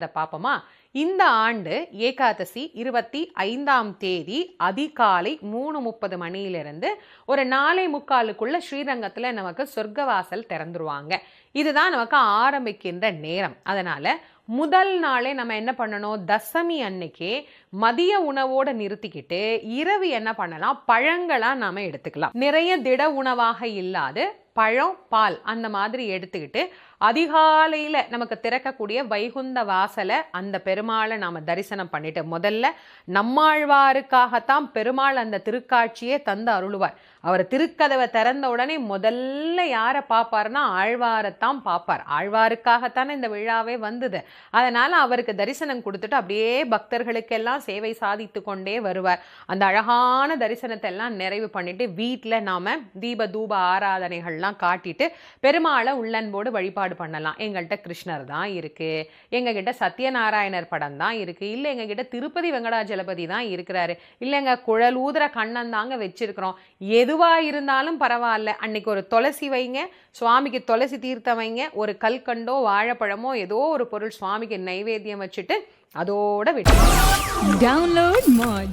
பாப்போமா. இந்த ஆண்டு ஏகாதசி 25ஆம் தேதி அதிகாலை 3:30 மணியிலிருந்து ஒரு 4:45க்குள்ள ஸ்ரீரங்கத்துல நமக்கு சொர்க்கவாசல் திறந்துருவாங்க. இதுதான் நமக்கு ஆரம்பிக்கின்ற நேரம். அதனால முதல் நாளே நம்ம என்ன பண்ணணும், தசமி அன்னைக்கே மதிய உணவோட நிறுத்திக்கிட்டு இரவு என்ன பண்ணலாம், பழங்களா நாம எடுத்துக்கலாம். நிறைய திட உணவாக இல்லாது பழம் பால் அந்த மாதிரி எடுத்துக்கிட்டு அதிகாலையில நமக்கு திறக்கக்கூடிய வைகுந்த வாசலை அந்த பெருமாளை நாம தரிசனம் பண்ணிட்டு, முதல்ல நம்மாழ்வாருக்காகத்தான் பெருமாள் அந்த திருக்காட்சியே தந்து அருளுவார். அவர் திருக்கதவை திறந்த உடனே முதல்ல யாரை பார்ப்பார்னா ஆழ்வாரைத்தான் பார்ப்பார். ஆழ்வாருக்காகத்தானே இந்த விழாவே வந்தது. அதனால அவருக்கு தரிசனம் கொடுத்துட்டு அப்படியே பக்தர்களுக்கெல்லாம் சேவை சாதித்து கொண்டே வருவார். அந்த அழகான தரிசனத்தை எல்லாம் நிறைவு பண்ணிட்டு வீட்டில் நாம தீப தூப ஆராதனைகள்லாம் காட்டிட்டு பெருமாளை உள்ளன்போடு வழிபாடு பண்ணலாம். எங்கள்கிட்ட கிருஷ்ணர் தான் இருக்கு, எங்ககிட்ட சத்யநாராயணர் படம் தான் இருக்கு, இல்ல எங்ககிட்ட திருப்பதி வெங்கடாஜலபதி தான் இருக்கிறாரு, இல்லைங்க குழலூதுற கண்ணன் தாங்க வச்சிருக்கிறோம். எதுவா இருந்தாலும் பரவாயில்ல, அன்னைக்கு ஒரு துளசி வைங்க, சுவாமிக்கு துளசி தீர்த்தம் வைங்க, ஒரு கல்கண்டோ வாழைப்பழமோ ஏதோ ஒரு பொருள் சுவாமிக்கு நைவேத்தியம் வச்சுட்டு அதோட விட்டு. Download Moj.